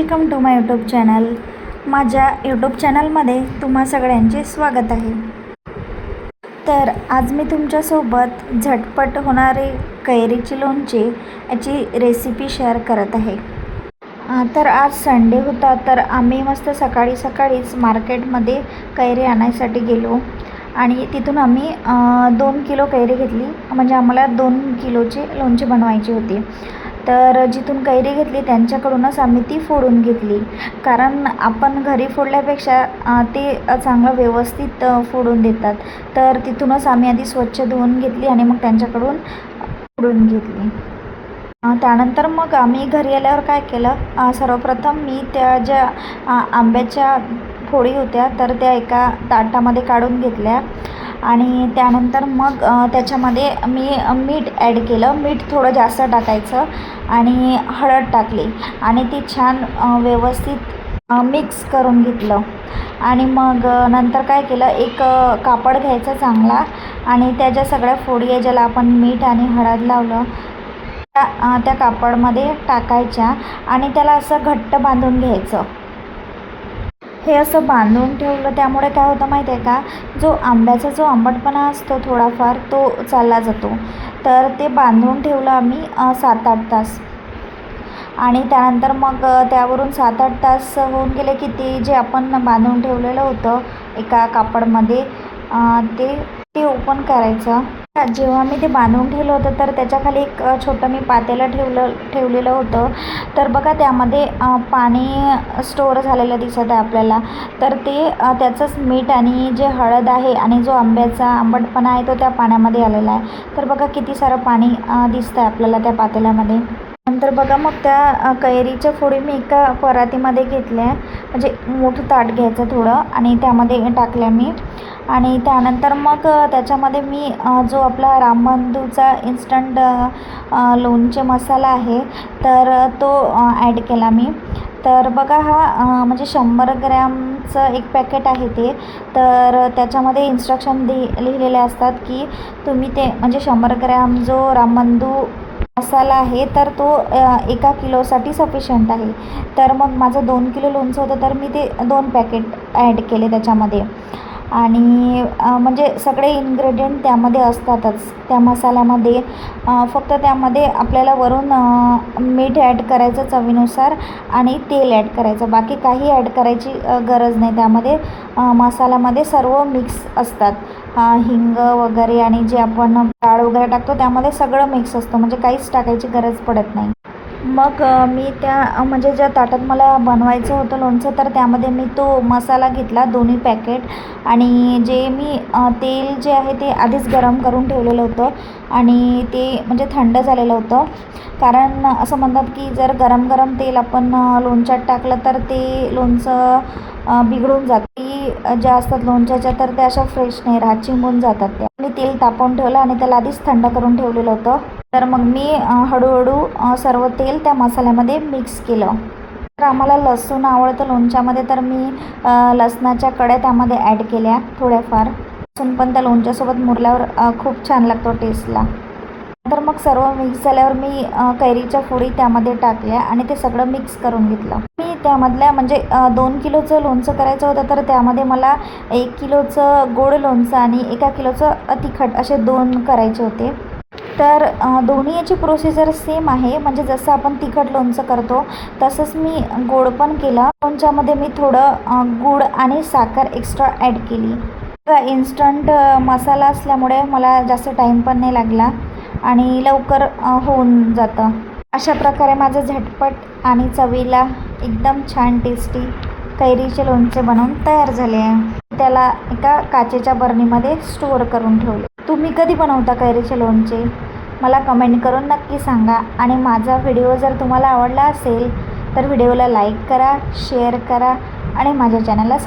Welcome to my YouTube channel. माझ्या YouTube चॅनलमध्ये तुम्हा सगळ्यांचे स्वागत आहे। तर आज मी तुमच्यासोबत झटपट होणारे कैरीचे लोणचे याची रेसिपी शेअर करत आहे। तर आज संडे होता, तर आम्ही मस्त सकाळीच मार्केटमध्ये कैरी आणायसाठी गेलो आणि तिथून आम्ही 2 किलो कैरी घेतली। म्हणजे आम्हाला 2 किलोचे लोणचे बनवायचे होते। तर जिथून कैरी घेतली त्यांच्याकडूनच आम्ही ती फोडून घेतली, कारण आपण घरी फोडल्यापेक्षा ते चांगलं व्यवस्थित फोडून देतात। तर तिथूनच आम्ही आधी स्वच्छ धुवून घेतली आणि मग त्यांच्याकडून फोडून घेतली। त्यानंतर मग आम्ही घरी आल्यावर काय केलं, सर्वप्रथम मी त्या ज्या आंब्याच्या फोडी होत्या तर त्या एका ताटामध्ये काढून घेतल्या आणि त्यानंतर मग त्याच्यामध्ये मी मीठ ॲड केलं। मीठ थोडं जास्त टाकायचं आणि हळद टाकली आणि ती छान व्यवस्थित मिक्स करून घेतलं। आणि मग नंतर काय केलं, एक कापड घ्यायचा चांगला आणि त्या ज्या सगळ्या फोडी आहे ज्याला आपण मीठ आणि हळद लावलं त्या कापडमध्ये टाकायच्या आणि त्याला असं घट्ट बांधून घ्यायचं। हे असं बांधून ठेवलं त्यामुळे काय होतं माहीत आहे का, जो आंब्याचा जो आंबटपणा असतो थोडाफार तो चालला जातो। तर ते बांधून ठेवलं आम्ही 7-8 तास आणि त्यानंतर मग त्यावरून 7-8 तास होऊन गेले की ते जे आपण बांधून ठेवलेलं होतं एका कापडमध्ये ते ओपन करायचं। जेव्हा मी ते बांधून ठेवलं होतं तर त्याच्याखाली एक छोटं मी पातेलं ठेवलेलं होतं। तर बघा त्यामध्ये पाणी स्टोअर झालेलं दिसत आहे आपल्याला। तर ते त्याचंच मीठ आणि जे हळद आहे आणि जो आंब्याचा आंबटपणा आहे तो त्या पाण्यामध्ये आलेला आहे। तर बघा किती सारं पाणी दिसतं आहे आपल्याला त्या पातेल्यामध्ये। नंतर बघा मग त्या कैरीच्या फोडी मी एका परातीमध्ये घेतल्या, म्हणजे मोठं ताट घ्यायचं थोडं आणि त्यामध्ये टाकल्या मी। आणि त्यानंतर मग त्याच्यामध्ये मी जो आपला रामबंधूचा इन्स्टंट लोणचे मसाला आहे तर तो ॲड केला मी। तर बघा हा म्हणजे 100 ग्रॅमचं एक पॅकेट आहे ते। तर त्याच्यामध्ये इन्स्ट्रक्शन लिहिलेले असतात की तुम्ही ते म्हणजे 100 ग्रॅम जो रामबंधू मसाला आहे तर तो 1 किलोसाठी सफिशियंट आहे। तर मग माझं 2 किलो लोणचं होतं तर मी ते 2 पॅकेट ॲड केले त्याच्यामध्ये। आणि म्हणजे सगळे इन्ग्रेडियंट त्यामध्ये असतातच त्या मसाल्यामध्ये। फक्त त्यामध्ये आपल्याला वरून मीठ ॲड करायचं चवीनुसार आणि तेल ॲड करायचं, बाकी काही ॲड करायची गरज नाही। त्यामध्ये मसाल्यामध्ये सर्व मिक्स असतात, हिंग वगैरे आणि जे आपण डाळ वगैरे टाकतो त्यामध्ये सगळं मिक्स असतं, म्हणजे काहीच टाकायची गरज पडत नाही। मग मी त्या म्हणजे ज्या ताटात मला बनवायचं होतं लोणचं तर त्यामध्ये मी तो मसाला घेतला 2 पॅकेट आणि जे मी तेल जे आहे ते आधीच गरम करून ठेवलेलं होतं आणि ते म्हणजे थंड झालेलं होतं। कारण असं म्हणतात की जर गरम तेल आपण लोणच्यात टाकलं तर ते लोणचं बिघडून जातं। ती ज्या असतात लोणच्याच्या तर त्या अशा फ्रेश नाही राहत, चिंबून जातात त्या। मी तेल तापवून ठेवलं आणि त्याला आधीच थंड करून ठेवलेलं होतं। तर मग मी हळूहळू सर्व तेल त्या मसाल्यामध्ये मिक्स केलं। तर आम्हाला लसूण आवडतं लोणच्यामध्ये तर मी लसणाच्या कड्या त्यामध्ये ॲड केल्या थोड्याफार। लसूण पण त्या लोणच्यासोबत मुरल्यावर खूप छान लागतो टेस्टला। तर मग सर्व मिक्स झाल्यावर मी कैरीच्या फोडी त्यामध्ये टाकल्या आणि ते सगळं मिक्स करून घेतलं। मी त्यामधल्या म्हणजे 2 किलोचं लोणचं करायचं होतं तर त्यामध्ये मला 1 किलोचं गोड लोणचं आणि 1 किलोचं तिखट असे 2 करायचे होते। तर दोन्ही याची प्रोसिजर सेम आहे, म्हणजे जसं आपण तिखट लोणचं करतो तसंच मी गोड पण केलं। लोणच्यामध्ये मी थोडं गूळ आणि साखर एक्स्ट्रा ॲड केली। इन्स्टंट मसाला असल्यामुळे मला जास्त टाईम पण नाही लागला आणि लवकर होऊन जातं। अशा प्रकारे माझं झटपट आणि चवीला एकदम छान टेस्टी कैरीचे लोणचे बनवून तयार झाले आहे। त्याला एका काचेच्या बरणीमध्ये स्टोअर करून ठेवले। तुम्ही कधी बनवता कैरीचे लोणचे मला कमेंट करून नक्की सांगा। आणि माझा व्हिडिओ जर तुम्हाला आवडला असेल तर व्हिडिओला लाईक करा, शेअर करा आणि माझ्या चॅनलला